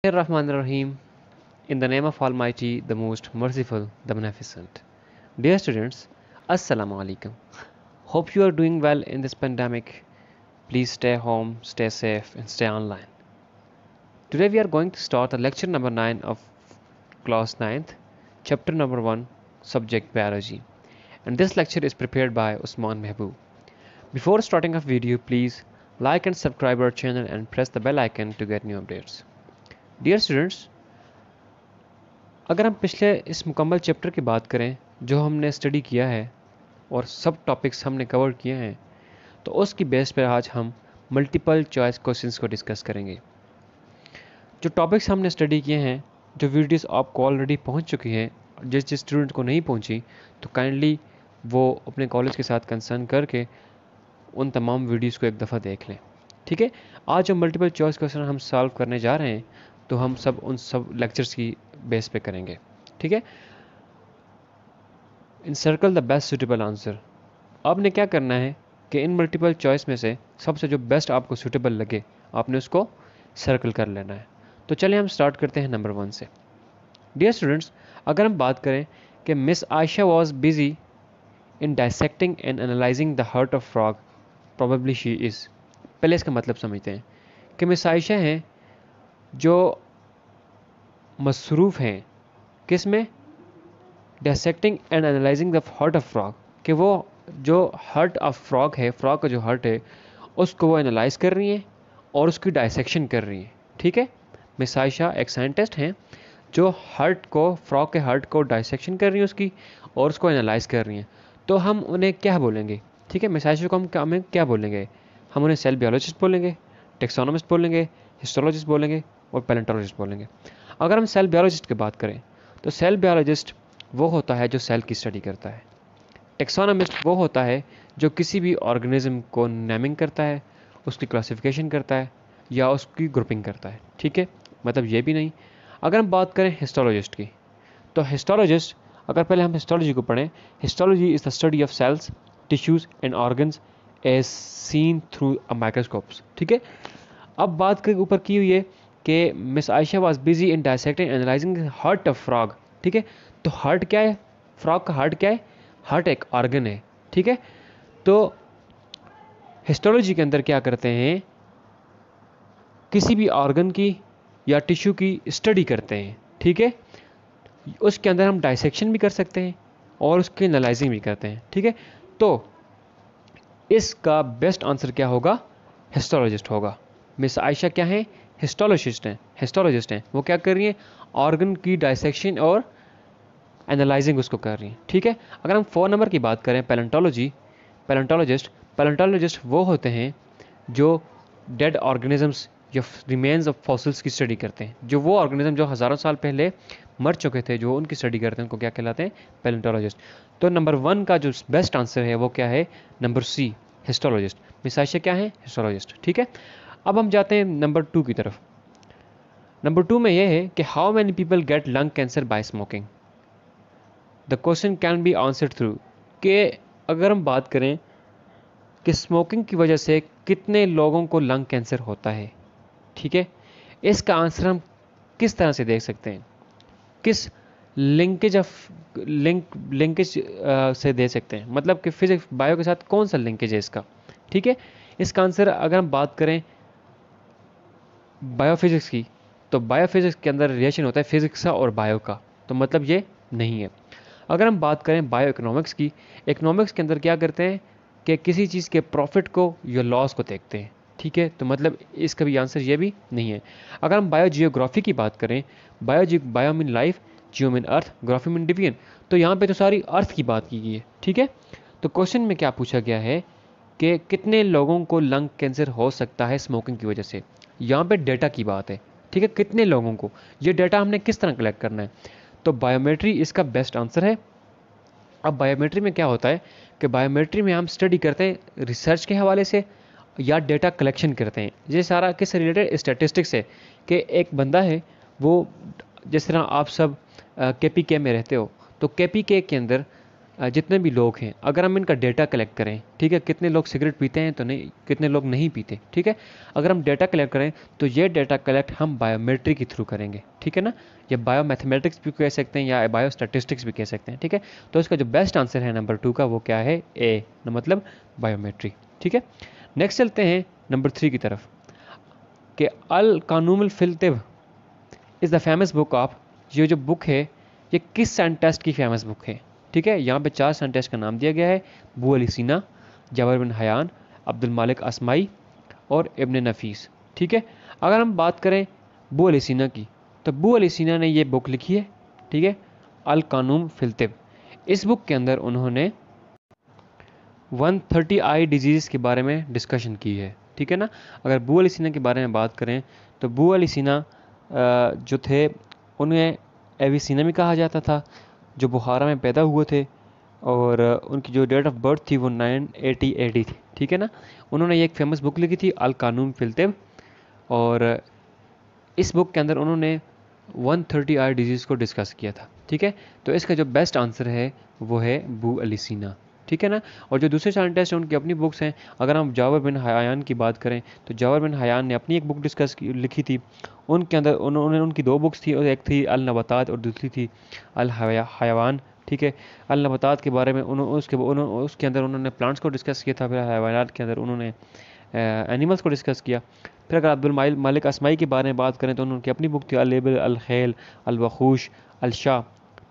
Rahim, in the name of Almighty, the Most Merciful, the Beneficent. Dear students, Assalamu alaikum. Hope you are doing well in this pandemic. Please stay home, stay safe, and stay online. Today we are going to start the lecture number 9 of class 9th, chapter number 1, subject biology. And this lecture is prepared by Usman Mehboob. Before starting our video, please like and subscribe our channel and press the bell icon to get new updates. Dear students, अगर हम पिछले इस मुकम्मल chapter की बात करें जो हमने स्टडी किया है और सब टॉपिक्स हमने कवर किए हैं, तो उसकी बेस पर आज हम मल्टीपल चॉइस क्वेश्चंस को डिस्कस करेंगे। जो टॉपिक्स हमने स्टडी किए हैं, जो वीडियोस आपको ऑलरेडी पहुंच चुकी हैं, जिस स्टूडेंट को नहीं पहुंची तो काइंडली वो अपने कॉलेज के साथ कंसर्न करके उन तमाम वीडियोस को एक दफ़ा देख लें। ठीक है, आज जो मल्टीपल चॉइस क्वेश्चन हम सॉल्व करने जा रहे हैं तो हम सब उन सब लेक्चर्स की बेस पे करेंगे। ठीक है, encircle the best suitable answer. आपने क्या करना है कि इन मल्टीपल चॉइस में से सबसे जो बेस्ट आपको सूटेबल लगे आपने उसको सर्कल कर लेना है। तो चलिए हम स्टार्ट करते हैं नंबर 1 से। डियर स्टूडेंट्स, अगर हम बात करें कि miss Ayesha was busy in dissecting and analysing the heart of frog, probably she is. पहले इसका मतलब समझते हैं कि मिस आयशा हैं जो मसरूफ़ हैं किस में, dissecting and analysing the heart of frog, कि वो जो हार्ट ऑफ फ्रॉग है, फ्रॉग का जो हार्ट है उसको वो एनालाइज कर रही हैं और उसकी डायसेक्शन कर रही हैं। ठीक है, मिस आयशा एक साइंटिस्ट हैं जो हार्ट को, फ्रॉग के हार्ट को डायसेक्शन कर रही हैं उसकी और उसको एनालाइज कर रही हैं। तो हम उन्हें क्या बोलेंगे? ठीक है, मिस आयशा को हमें क्या बोलेंगे? हम उन्हें सेल बायोलॉजिस्ट बोलेंगे, टेक्सोनोमिस्ट बोलेंगे, हिस्टोलॉजिस्ट बोलेंगे और पैलेंटोलॉजिस्ट बोलेंगे। अगर हम सेल बायोलॉजिस्ट की बात करें तो सेल बायोलॉजिस्ट वो होता है जो सेल की स्टडी करता है। टेक्सोनोमिस्ट वो होता है जो किसी भी ऑर्गेनिज्म को नेमिंग करता है, उसकी क्लासिफिकेशन करता है या उसकी ग्रुपिंग करता है। ठीक है, मतलब ये भी नहीं। अगर हम बात करें हिस्टोलॉजिस्ट की, तो हिस्टोलॉजिस्ट, अगर पहले हम हिस्टोलॉजी को पढ़ें, histology is the study of cells, tissues and organs as seen through a microscopes. ठीक है, अब बात के ऊपर की हुई है कि miss Ayesha was busy in dissecting analysing heart of frog. ठीक है, तो हार्ट क्या है? फ्रॉग का हार्ट क्या है? हार्ट एक ऑर्गन है। ठीक है, तो हिस्टोलॉजी के अंदर क्या करते हैं, किसी भी ऑर्गन की या टिश्यू की स्टडी करते हैं। ठीक है, उसके अंदर हम डायसेक्शन भी कर सकते हैं और उसकी एनालाइजिंग भी करते हैं। ठीक है, तो इसका बेस्ट आंसर क्या होगा? हिस्टोलॉजिस्ट होगा। मिस आयशा क्या है? हिस्टोलॉजिस्ट हैं। वो क्या कर रही हैं? ऑर्गन की डायसेक्शन और एनालाइजिंग उसको कर रही हैं। ठीक है, अगर हम 4 नंबर की बात करें, पैलेंटोलॉजिस्ट वो होते हैं जो डेड ऑर्गेनिजम्स या रिमेन्स ऑफ फॉसिल्स की स्टडी करते हैं। जो वो ऑर्गेनिज्म जो हज़ारों साल पहले मर चुके थे, जो उनकी स्टडी करते हैं, उनको क्या कहलाते हैं? पैलेंटोलॉजिस्ट। तो नंबर 1 का जो बेस्ट आंसर है वो क्या है? Number C, histologist. Miss Ayesha क्या है? हिस्टोलॉजिस्ट। ठीक है, अब हम जाते हैं नंबर 2 की तरफ। नंबर 2 में यह है कि how many people get lung cancer by smoking. The question can be answered through, कि अगर हम बात करें कि स्मोकिंग की वजह से कितने लोगों को लंग कैंसर होता है। ठीक है, इसका आंसर हम किस तरह से देख सकते हैं, किस लिंकेज से दे सकते हैं, मतलब कि फिजिक्स बायो के साथ कौन सा लिंकेज है इसका। ठीक है, इसका आंसर अगर हम बात करें बायोफिजिक्स की, तो बायोफिजिक्स के अंदर रिलेशन होता है फिजिक्स का और बायो का, तो मतलब ये नहीं है। अगर हम बात करें बायो इकोनॉमिक्स की, इकोनॉमिक्स के अंदर क्या करते हैं कि किसी चीज़ के प्रॉफिट को या लॉस को देखते हैं। ठीक है, तो मतलब इसका भी आंसर ये भी नहीं है। अगर हम बायो जियोग्राफी की बात करें, बायो मीन लाइफ, जियो मीन अर्थ, ग्राफी मीन डिवीजन, तो यहाँ पे तो सारी अर्थ की बात की गई है। ठीक है, तो क्वेश्चन में क्या पूछा गया है कि कितने लोगों को लंग कैंसर हो सकता है स्मोकिंग की वजह से। यहाँ पे डेटा की बात है। ठीक है, कितने लोगों को, ये डेटा हमने किस तरह कलेक्ट करना है? तो बायोमेट्री इसका बेस्ट आंसर है। अब बायोमेट्री में क्या होता है कि बायोमेट्री में हम स्टडी करते हैं रिसर्च के हवाले से या डेटा कलेक्शन करते हैं। ये सारा किससे रिलेटेड? स्टैटिस्टिक्स है कि एक बंदा है, वो जिस तरह आप सब KPK में रहते हो, तो KPK के अंदर जितने भी लोग हैं, अगर हम इनका डेटा कलेक्ट करें, ठीक है, कितने लोग सिगरेट पीते हैं तो नहीं, कितने लोग नहीं पीते, ठीक है, अगर हम डेटा कलेक्ट करें तो ये डेटा कलेक्ट हम बायोमेट्री के थ्रू करेंगे, ठीक है ना, या बायो मैथमेटिक्स भी कह सकते हैं या बायो स्टैटिस्टिक्स भी कह सकते हैं, ठीक है। तो इसका जो बेस्ट आंसर है नंबर 2 का वो क्या है, ए, मतलब बायोमेट्री, ठीक है। नेक्स्ट चलते हैं नंबर 3 की तरफ कि अल कानूनुल फिल तिब is the famous book of, ये जो बुक है ये किस साइंटिस्ट की फेमस बुक है, ठीक है। यहाँ पे 4 साइंटिस्ट का नाम दिया गया है, अबू अली सीना, जबर बिन हयान, अब्दुल मालिक असमाई और इब्न नफीस, ठीक है। अगर हम बात करें अबू अली सीना की, तो अबू अली सीना ने ये बुक लिखी है, ठीक है, अल कानून फिल तिब। इस बुक के अंदर उन्होंने 130 आई डिजीज़ के बारे में डिस्कशन की है, ठीक है ना। अगर अबू अली सीना के बारे में बात करें तो अबू अली सीना जो थे उन्हें एविसीना भी कहा जाता था, जो बुखारा में पैदा हुए थे, और उनकी जो डेट ऑफ बर्थ थी वो 980 AD थी, ठीक है ना। उन्होंने ये एक फेमस बुक लिखी थी अल कानून फिल तिब, और इस बुक के अंदर उन्होंने 130 आई डिजीज़ को डिस्कस किया था, ठीक है। तो इसका जो बेस्ट आंसर है वो है अबू अली सीना, ठीक है ना। और जो दूसरे साइंटिस्ट हैं उनकी अपनी बुक्स हैं। अगर हम जाबर बिन हयान की बात करें तो जाबर बिन हयान ने अपनी एक बुक लिखी थी, उनके अंदर उन्होंने उनकी 2 बुक्स थी, और एक थी अल नबातात और दूसरी थी अल हयावान, ठीक है। अल नबातात के बारे में उसके अंदर उन्होंने प्लांट्स को डिस्कस किया था, फिर हयावानात के अंदर उन्होंने एनिमल्स को डिस्कस किया। फिर अगर अब्दुल मालिक असमाई के बारे में बात करें तो उनकी अपनी बुक थी अल इबल, अल खैल, अल वखूश, अल शाह,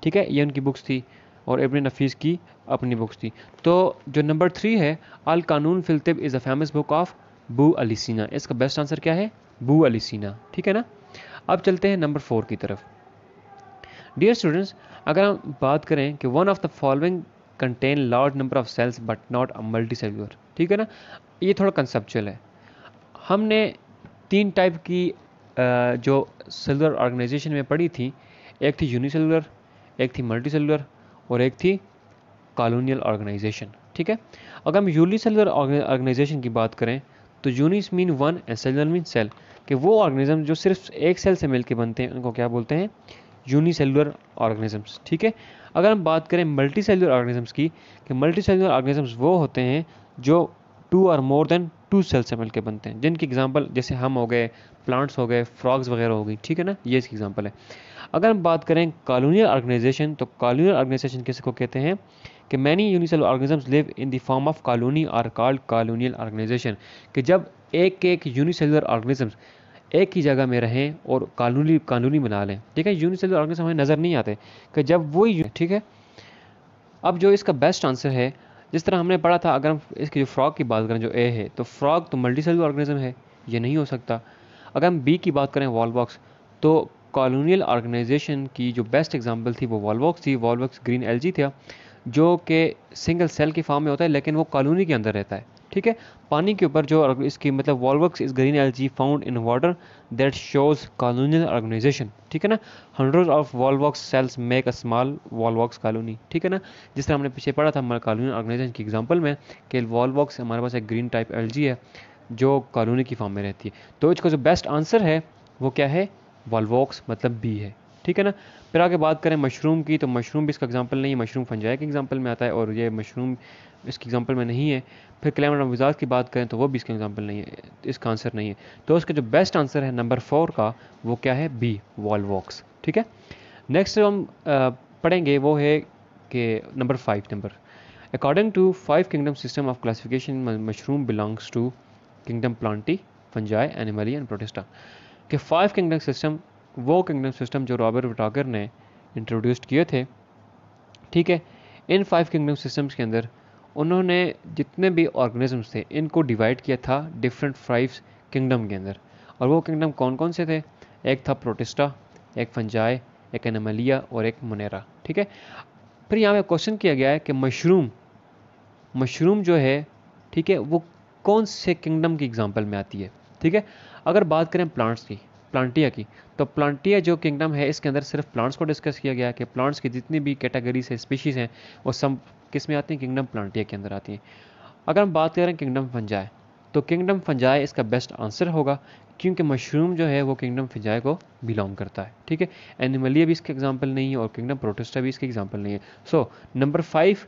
ठीक है, ये उनकी बुक्स थी, और इब्न नफीस की अपनी बुक्स थी। तो जो नंबर 3 है अल कानून फिल तिब is the famous book of अबू अली सीना, इसका बेस्ट आंसर क्या है, अबू अली सीना, ठीक है ना। अब चलते हैं नंबर 4 की तरफ। डियर स्टूडेंट्स, अगर हम बात करें कि one of the following contain large number of cells but not a multicellular, ठीक है ना, ये थोड़ा कंसेप्चुअल है। हमने 3 टाइप की जो सेलुलर ऑर्गेनाइजेशन में पढ़ी थी, एक थी यूनिसेलुलर, एक थी मल्टी सेलुलर, और एक थी कॉलोनियल ऑर्गेनाइजेशन, ठीक है। अगर हम यूनिसेलुलर ऑर्गेनाइजेशन की बात करें तो uni mean one and cellular mean cell, कि वो ऑर्गेनिज्म जो सिर्फ एक सेल से मिलकर बनते हैं उनको क्या बोलते हैं, यूनिसेलुलर ऑर्गेनिजम्स, ठीक है। अगर हम बात करें मल्टी सेलुलर ऑर्गेनिजम्स की, कि मल्टी सेलुलर ऑर्गेनिजम्स वो होते हैं जो 2 और मोर देन 2 सेल से मिलकर बनते हैं, जिनकी एग्जांपल जैसे हम हो गए, प्लांट्स हो गए, फ्रॉग्स वगैरह हो गई, ठीक है ना, ये इसकी एग्जांपल है। अगर हम बात करें कॉलोनियल ऑर्गेनाइजेशन, तो कॉलोनियल ऑर्गेनाइजेशन किसको कहते हैं कि many unicellular organisms live in the form of colony are called colonial organisation, कि जब एक यूनिसेलुलर ऑर्गेनिजम्स एक ही जगह में रहें और कॉलोनी बना लें, ठीक है। यूनिसेलुलर ऑर्गेनिज्म हमें नज़र नहीं आते कि जब वही, ठीक है। अब जो इसका बेस्ट आंसर है, जिस तरह हमने पढ़ा था, अगर हम इसकी जो फ्रॉग की बात करें जो ए है, तो फ्रॉग तो मल्टी सेलुलर ऑर्गेनिज्म है, ये नहीं हो सकता। अगर हम बी की बात करें वॉलवॉक्स, तो कॉलोनियल ऑर्गेनाइजेशन की जो बेस्ट एग्जांपल थी वो वॉलवॉक्स थी। वॉलवॉक्स ग्रीन एल्गी था जो कि सिंगल सेल की फॉर्म में होता है, लेकिन वो कॉलोनी के अंदर रहता है, ठीक है, पानी के ऊपर। जो इसकी मतलब volvox is green algae found in water that shows colonial organisation, ठीक है ना। Hundred of volvox cells make a small volvox colony, ठीक है ना। जिस तरह हमने पीछे पढ़ा था हमारे कॉलोनियल ऑर्गेनाइजेशन की एग्जांपल में कि वॉलवॉक्स हमारे पास एक ग्रीन टाइप एल्गी है जो कॉलोनी की फॉर्म में रहती है। तो इसका जो बेस्ट आंसर है वो क्या है, वॉलवॉक्स, मतलब बी है, ठीक है ना। फिर आगे बात करें मशरूम की, तो मशरूम भी इसका एग्जांपल नहीं है, मशरूम फंजाई के एग्जांपल में आता है, और ये मशरूम इसकी एग्जांपल में नहीं है। फिर क्लाइमेट विजाज की बात करें तो वो भी इसका एग्जांपल नहीं है, इसका आंसर नहीं है। तो इसका जो बेस्ट आंसर है नंबर 4 का वो क्या है, बी, वॉलवॉक्स, ठीक है। नेक्स्ट हम पढ़ेंगे वो है कि number 5 number, according to 5 kingdom system of classification mushroom belongs to kingdom plantae, fungi, animalia and protista, कि 5 किंगडम सिस्टम वो किंगडम सिस्टम जो रॉबर्ट विटाकर ने इंट्रोड्यूस किए थे, ठीक है। इन 5 किंगडम सिस्टम्स के अंदर उन्होंने जितने भी ऑर्गेनिजम्स थे इनको डिवाइड किया था डिफरेंट 5 किंगडम के अंदर, और वो किंगडम कौन कौन से थे, एक था प्रोटिस्टा, एक फंजाई, एक एनिमलिया और एक मोनेरा, ठीक है। फिर यहाँ पे क्वेश्चन किया गया है कि मशरूम जो है, ठीक है, वो कौन से किंगडम की एग्जांपल में आती है, ठीक है। अगर बात करें प्लांट्स की, प्लांटिया की, तो प्लांटिया जो किंगडम है इसके अंदर सिर्फ प्लांट्स को डिस्कस किया गया है कि प्लांट्स की जितनी भी कैटेगरीज है, स्पीशीज़ हैं, वो सब किस में आती हैं, किंगडम प्लांटिया के अंदर आती हैं। अगर हम बात करें किंगडम फंजाई, तो किंगडम फंजाई इसका बेस्ट आंसर होगा, क्योंकि मशरूम जो है वो किंगडम फंजाई को बिलोंग करता है। ठीक है, एनिमलिया भी इसके एग्जाम्पल नहीं है और किंगडम प्रोटिस्टा भी इसके एग्जाम्पल नहीं है। सो नंबर 5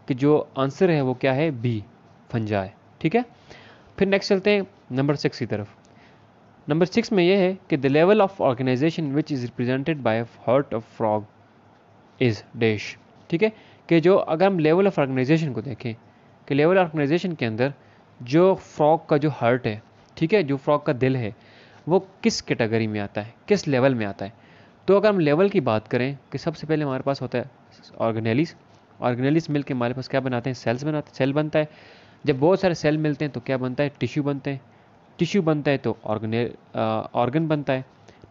कि जो आंसर है वो क्या है, बी, फंजाई। ठीक है, फिर नेक्स्ट चलते हैं नंबर 6 की तरफ। नंबर 6 में ये है कि the level of organisation which is represented by heart of frog is dash. ठीक है, कि जो अगर हम लेवल ऑफ ऑर्गेनाइजेशन को देखें कि लेवल ऑर्गेनाइजेशन के अंदर जो फ्रॉग का जो हार्ट है, ठीक है, जो फ्रॉग का दिल है, वो किस कैटेगरी में आता है, किस लेवल में आता है। तो अगर हम लेवल की बात करें कि सबसे पहले हमारे पास होता है ऑर्गेनेलिस। ऑर्गेनेलिस मिल के हमारे पास क्या बनाते हैं, सेल्स बनाते हैं, सेल बनता है। जब बहुत सारे सेल मिलते हैं तो क्या बनता है, टिश्यू बनते हैं। टिश्यू बनता है तो ऑर्गन बनता है।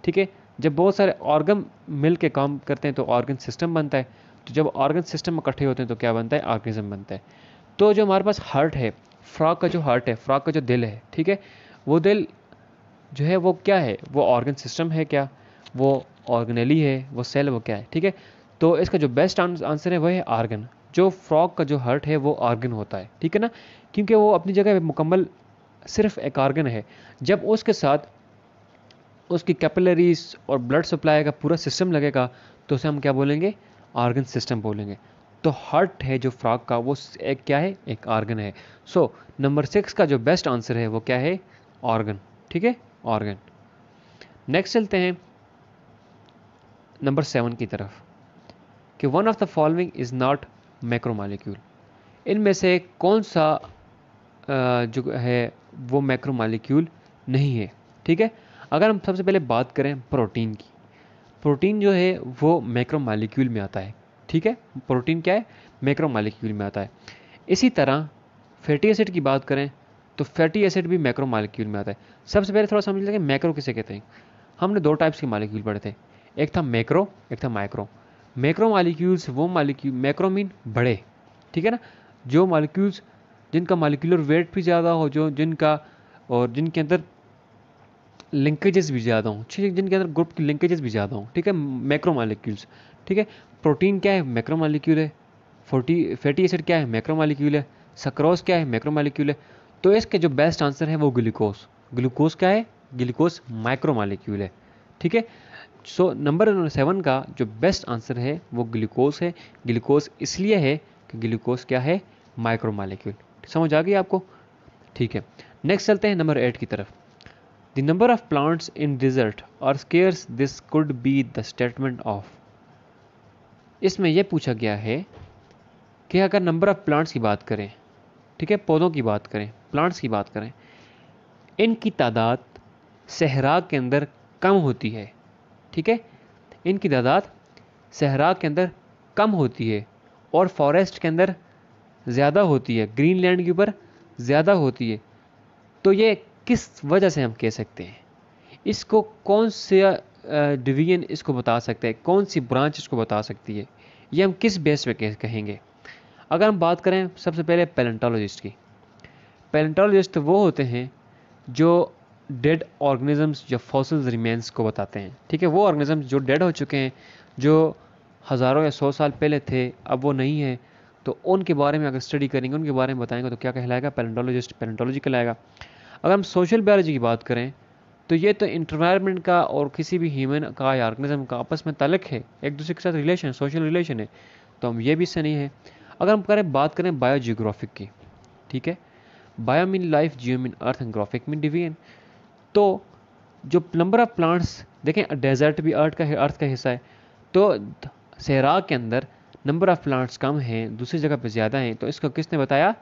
ठीक है, जब बहुत सारे ऑर्गन मिल के काम करते हैं तो ऑर्गन सिस्टम बनता है। तो जब ऑर्गन सिस्टम इकट्ठे होते हैं तो क्या बनता है, ऑर्गेनिज्म बनता है। तो जो हमारे पास हार्ट है, फ्रॉग का जो हार्ट है, फ्रॉग का जो दिल है, ठीक है, वो दिल जो है वो क्या है, वो ऑर्गन सिस्टम है क्या, वो ऑर्गेनेली है, वो सेल, वो क्या है। ठीक है, तो इसका जो बेस्ट आंसर है वो है ऑर्गन। जो फ्रॉग का जो हार्ट है वो ऑर्गन होता है। ठीक है ना, क्योंकि वो अपनी जगह पे मुकम्मल सिर्फ एक ऑर्गन है। जब उसके साथ उसकी कैपिलरीज और ब्लड सप्लाई का पूरा सिस्टम लगेगा तो उसे हम क्या बोलेंगे, ऑर्गन सिस्टम बोलेंगे। तो हार्ट है जो फ्रॉग का वो एक क्या है, एक ऑर्गन है। सो नंबर 6 का जो बेस्ट आंसर है वो क्या है, ऑर्गन। ठीक है, ऑर्गन। नेक्स्ट चलते हैं नंबर 7 की तरफ कि one of the following is not macromolecule. इनमें से कौन सा जो है वो मैक्रोमॉलिक्यूल नहीं है। ठीक है, अगर हम सबसे पहले बात करें प्रोटीन की, प्रोटीन जो है वो मैक्रोमॉलिक्यूल में आता है। ठीक है, प्रोटीन क्या है, मैक्रोमॉलिक्यूल में आता है। इसी तरह फैटी एसिड की बात करें तो फैटी एसिड भी मैक्रोमॉलिक्यूल में आता है। सबसे पहले थोड़ा समझ लेंगे मैक्रो किसे कहते हैं। हमने 2 टाइप्स के मॉलिक्यूल पढ़े थे, एक था मैक्रो, एक था माइक्रो। मैक्रो मॉलिक्यूल्स वो मॉलिक्यूल, मैक्रो मीन बड़े, ठीक है ना, जो मॉलिक्यूल्स जिनका मॉलिक्यूलर वेट भी ज़्यादा हो, जो जिनका और जिनके अंदर लिंकेजेस भी ज़्यादा हों, ठीक है, जिनके अंदर ग्रुप की लिंकेजेस भी ज़्यादा हों। ठीक है, मैक्रो मॉलिक्यूल्स। ठीक है, प्रोटीन क्या है, मैक्रो मॉलिक्यूल है। फैटी एसिड क्या है, मैक्रो मॉलिक्यूल है। सक्रोज क्या है, मैक्रो मॉलिक्यूल है। तो इसके जो बेस्ट आंसर है वो ग्लूकोज। ग्लूकोज क्या है, ग्लूकोज माइक्रो मॉलिक्यूल है। ठीक है, सो नंबर 7 का जो बेस्ट आंसर है वो ग्लूकोज है। ग्लूकोज इसलिए है कि ग्लूकोज क्या है, माइक्रो मॉलिक्यूल। समझ आ गई आपको। ठीक है, नेक्स्ट चलते हैं नंबर 8 की तरफ। The number of plants in desert और scarce, this could be the statement of. इसमें यह पूछा गया है कि अगर नंबर ऑफ प्लांट्स की बात करें, ठीक है, पौधों की बात करें, प्लांट्स की बात करें, इनकी तादाद सहरा के अंदर कम होती है। ठीक है, इनकी तादाद सहरा के अंदर कम होती है और फॉरेस्ट के अंदर ज़्यादा होती है, ग्रीनलैंड के ऊपर ज़्यादा होती है। तो ये किस वजह से हम कह सकते हैं, इसको कौन सा डिवीजन इसको बता सकते हैं, कौन सी ब्रांच इसको बता सकती है, ये हम किस बेस पे कहेंगे। अगर हम बात करें सबसे पहले पैलेंटोलॉजिस्ट की, पैलेंटोलॉजिस्ट वो होते हैं जो डेड ऑर्गेनिजम्स या फॉसिल्स रिमेन्स को बताते हैं। ठीक है, वो ऑर्गेनिजम्स जो डेड हो चुके हैं, जो हज़ारों या 100 साल पहले थे, अब वो नहीं है, तो उनके बारे में अगर स्टडी करेंगे, उनके बारे में बताएंगे तो क्या कहलाएगा, पैलेंटोलॉजिस्ट, पैलेंटोलॉजी कहलाएगा। अगर हम सोशल बायोलॉजी की बात करें तो ये तो इन्वायरमेंट का और किसी भी ह्यूमन का या ऑर्गेनिज्म का आपस में ताल्लुक है, एक दूसरे के साथ रिलेशन, सोशल रिलेशन है, तो हम ये भी इससे नहीं है। अगर हम बात करें बायोजियोग्राफिक की, ठीक है, bio mean life, Jio mean earth and graphic mean division. तो जो नंबर ऑफ प्लांट्स देखें, डेजर्ट भी अर्थ का हिस्सा है, तो सहरा के अंदर नंबर ऑफ प्लांट्स कम हैं, दूसरी जगह पे ज़्यादा हैं। तो इसको किसने बताया,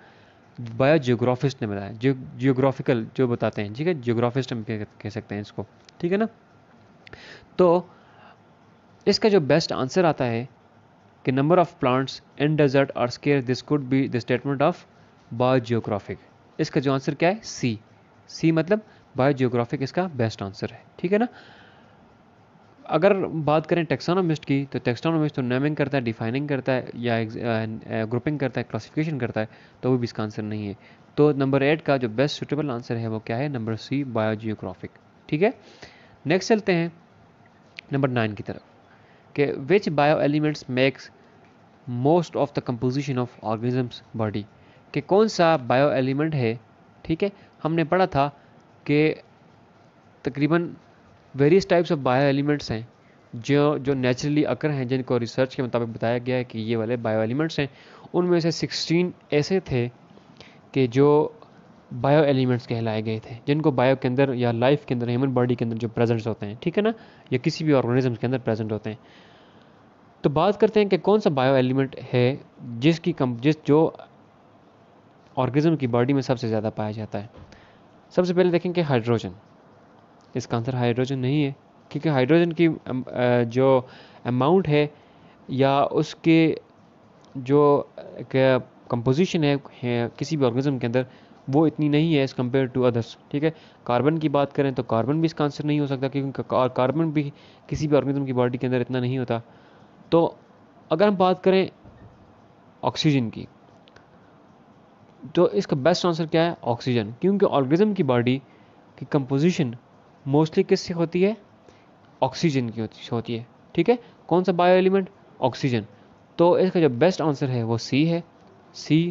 बायोजियोग्राफिस्ट ने बताया, जियोग्राफिकल जो बताते हैं, ठीक है, जियोग्राफिस्ट हम कह सकते हैं इसको। ठीक है ना, तो इसका जो बेस्ट आंसर आता है कि number of plants in desert are scarce, this could be the statement of biogeographic. इसका जो आंसर क्या है, सी मतलब बायोजियोग्राफिक इसका बेस्ट आंसर है। ठीक है ना, अगर बात करें टेक्सोनोमिस्ट की, तो टेक्सोनोमिस्ट तो नेमिंग करता है, डिफाइनिंग करता है, या ग्रुपिंग करता है, क्लासिफिकेशन करता है, तो वो भी इसका आंसर नहीं है। तो नंबर 8 का जो बेस्ट सूटेबल आंसर है वो क्या है, नंबर सी, बायोजियोग्राफिक। ठीक है, नेक्स्ट चलते हैं नंबर 9 की तरफ कि which bio elements makes most of the composition of organisms body, कि कौन सा बायो एलिमेंट है, ठीक है, हमने पढ़ा था कि तकरीबन various types of bio elements हैं जो नेचुरली अकर हैं, जिनको रिसर्च के मुताबिक बताया गया है कि ये वाले बायो एलिमेंट्स हैं। उनमें से 16 ऐसे थे कि जो बायो एलिमेंट्स कहलाए गए थे, जिनको बायो के अंदर या लाइफ के अंदर, ह्यूमन बॉडी के अंदर जो प्रेजेंट्स होते हैं, ठीक है ना, या किसी भी ऑर्गेनिज्म के अंदर प्रेजेंट होते हैं। तो बात करते हैं कि कौन सा बायो एलिमेंट है जिस जो ऑर्गेनिज्म की बॉडी में सबसे ज़्यादा पाया जाता है। सबसे पहले देखेंगे हाइड्रोजन। इसका आंसर हाइड्रोजन नहीं है, क्योंकि हाइड्रोजन की जो अमाउंट है या उसके जो कंपोजिशन है किसी भी ऑर्गेनिज्म के अंदर, वो इतनी नहीं है एज़ कम्पेयर टू अदर्स, ठीक है। कार्बन की बात करें तो कार्बन भी इसका आंसर नहीं हो सकता, क्योंकि कार्बन भी किसी भी ऑर्गेनिज्म की बॉडी के अंदर इतना नहीं होता। तो अगर हम बात करें ऑक्सीजन की, तो इसका बेस्ट आंसर क्या है? ऑक्सीजन, क्योंकि ऑर्गेनिज्म की बॉडी की कंपोजिशन मोस्टली किससे होती है? ऑक्सीजन की होती है, ठीक है। कौन सा बायो एलिमेंट? ऑक्सीजन। तो इसका जो बेस्ट आंसर है वो सी है। सी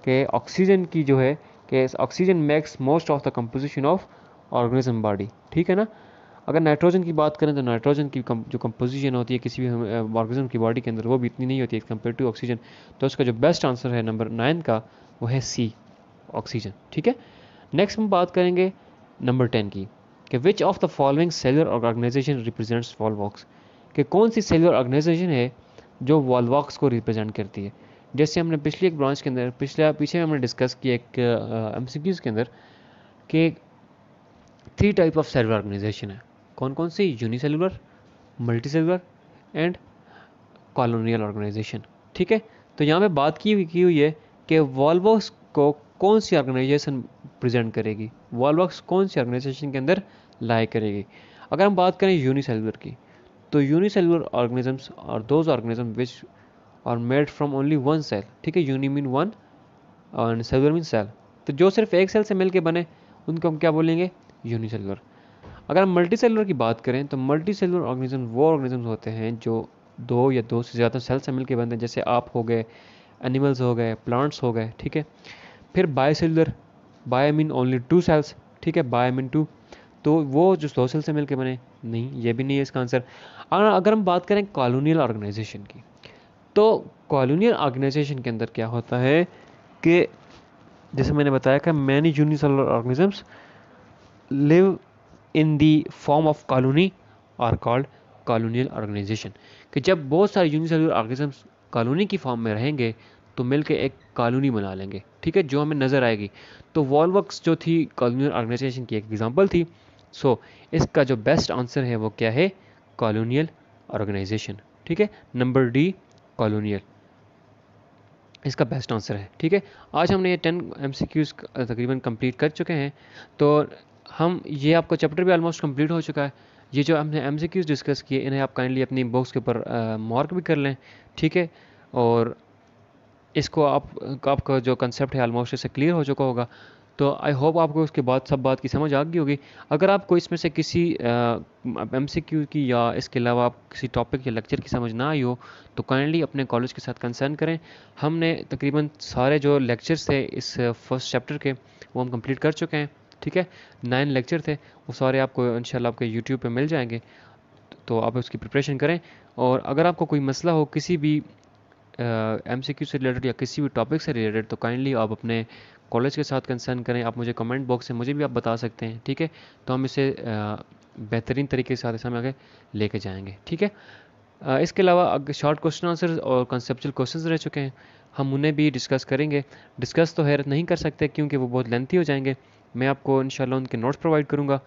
के ऑक्सीजन की जो है कि oxygen makes most of the composition of organism body, ठीक है ना। अगर नाइट्रोजन की बात करें तो नाइट्रोजन की जो कंपोजिशन होती है किसी भी ऑर्गेनिज्म की बॉडी के अंदर, वो भी इतनी नहीं होती है कंपेयर टू ऑक्सीजन। तो इसका जो बेस्ट आंसर है नंबर 9 का, वो है सी, ऑक्सीजन, ठीक है। नेक्स्ट हम बात करेंगे नंबर 10 की, कि which of the following cellular organisation represents volvox, कि कौन सी सेलुलर ऑर्गेनाइजेशन है जो वॉलवॉक्स को रिप्रेजेंट करती है। जैसे हमने पिछली एक ब्रांच के अंदर पीछे हमने डिस्कस किया एक एमसीक्यूज के अंदर कि 3 टाइप ऑफ सेलुलर ऑर्गेनाइजेशन है। कौन कौन सी? Unicellular, multicellular and colonial organisation, ठीक है। तो यहाँ पे बात की हुई है कि वॉलवॉक्स को कौन सी ऑर्गेनाइजेशन प्रेजेंट करेगी, वॉलवॉक्स कौन सी ऑर्गेनाइजेशन के अंदर लाई करेगी। अगर हम बात करें यूनिसेलुलर की, तो यूनिसेलुलर ऑर्गेनिजम्स और those organism which are made from only one cell, ठीक है। यूनि मीन वन और सेलुलर मीन सेल, तो जो सिर्फ एक सेल से मिलके बने उनको हम क्या बोलेंगे? यूनिसेलुलर। अगर हम मल्टी सेलुलर की बात करें तो मल्टी सेलुलर ऑर्गेनिज्म वो ऑर्गेनिज्म होते हैं जो 2 या 2 से ज़्यादा सेल से मिलके बनते हैं, जैसे आप हो गए, एनिमल्स हो गए, प्लांट्स हो गए, ठीक है। फिर बायोसेलुलर, बायो मीन ओनली 2 सेल्स, ठीक है, बायो मीन 2, तो वो जो 2 सेल से मिलके बने, नहीं, ये भी नहीं है इसका आंसर। अगर हम बात करें कॉलोनियल ऑर्गेनाइजेशन की, तो कॉलोनियल ऑर्गेनाइजेशन के अंदर क्या होता है कि जैसे मैंने बताया कि many unicellular organisms live in the form of colony are called colonial organisation, कि जब बहुत सारे यूनिसेलुलर ऑर्गेनिजम्स कॉलोनी की फॉर्म में रहेंगे तो मिलके एक कॉलोनी बना लेंगे, ठीक है, जो हमें नज़र आएगी। तो वॉलवॉक्स जो थी कॉलोनियल ऑर्गेनाइजेशन की एक एग्जांपल थी। सो इसका जो बेस्ट आंसर है वो क्या है? कॉलोनियल ऑर्गेनाइजेशन, ठीक है। नंबर डी, कॉलोनियल, इसका बेस्ट आंसर है, ठीक है। आज हमने ये 10 MCQs तकरीबन कंप्लीट कर चुके हैं। तो हम ये आपका चैप्टर भी ऑलमोस्ट कंप्लीट हो चुका है। ये जो हमने MCQs डिस्कस किए, इन्हें आप काइंडली अपनी बुक्स के ऊपर मार्क भी कर लें, ठीक है। और इसको आपका जो कंसेप्ट है ऑलमोस्ट इससे क्लियर हो चुका होगा। तो आई होप आपको उसके बाद सब बात की समझ आ गई होगी। अगर आपको इसमें से किसी MCQ की या इसके अलावा आप किसी टॉपिक या लेक्चर की समझ ना आई हो तो काइंडली अपने कॉलेज के साथ कंसर्न करें। हमने तकरीबन सारे जो लेक्चर्स थे इस फर्स्ट चैप्टर के वो हम कंप्लीट कर चुके हैं, ठीक है। 9 लेक्चर थे, वो सारे आपको इंशाल्लाह आपके यूट्यूब पे मिल जाएंगे, तो आप उसकी प्रिपरेशन करें। और अगर आपको कोई मसला हो किसी भी MCQ से रिलेटेड या किसी भी टॉपिक से रिलेटेड, तो काइंडली आप अपने कॉलेज के साथ कंसर्न करें। आप मुझे कमेंट बॉक्स से मुझे भी आप बता सकते हैं, ठीक है। तो हम इसे बेहतरीन तरीके से साथ आगे लेके जाएंगे, ठीक है। इसके अलावा अगर शॉर्ट क्वेश्चन आंसर और कंसेप्चुअल क्वेश्चंस रह चुके हैं, हम उन्हें भी डिस्कस करेंगे। डिस्कस तो हैरत नहीं कर सकते क्योंकि वो बहुत लेंथी हो जाएंगे। मैं आपको इंशाल्लाह उनके नोट्स प्रोवाइड करूँगा,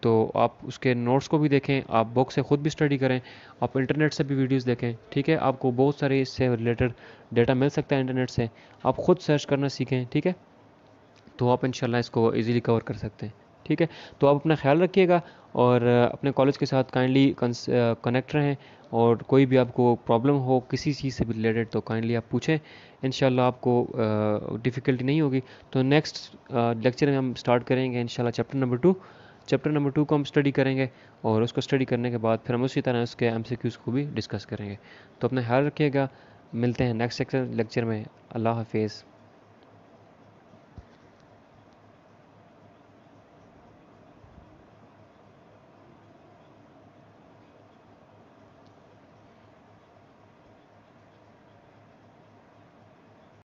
तो आप उसके नोट्स को भी देखें, आप बुक से ख़ुद भी स्टडी करें, आप इंटरनेट से भी वीडियोस देखें, ठीक है। आपको बहुत सारे इससे रिलेटेड डेटा मिल सकता है इंटरनेट से, आप ख़ुद सर्च करना सीखें, ठीक है। तो आप इंशाल्लाह इसको इजीली कवर कर सकते हैं, ठीक है। तो आप अपना ख्याल रखिएगा और अपने कॉलेज के साथ काइंडली कनेक्ट रहें। और कोई भी आपको प्रॉब्लम हो किसी चीज़ से भी रिलेटेड तो काइंडली आप पूछें, इंशाल्लाह आपको डिफ़िकल्टी नहीं होगी। तो नेक्स्ट लेक्चर में हम स्टार्ट करेंगे इंशाल्लाह चैप्टर नंबर 2। चैप्टर नंबर 2 को हम स्टडी करेंगे और उसको स्टडी करने के बाद फिर हम उसी तरह उसके MCQs को भी डिस्कस करेंगे। तो अपना ख्याल रखिएगा, मिलते हैं नेक्स्ट लेक्चर में। अल्लाह हाफिज़।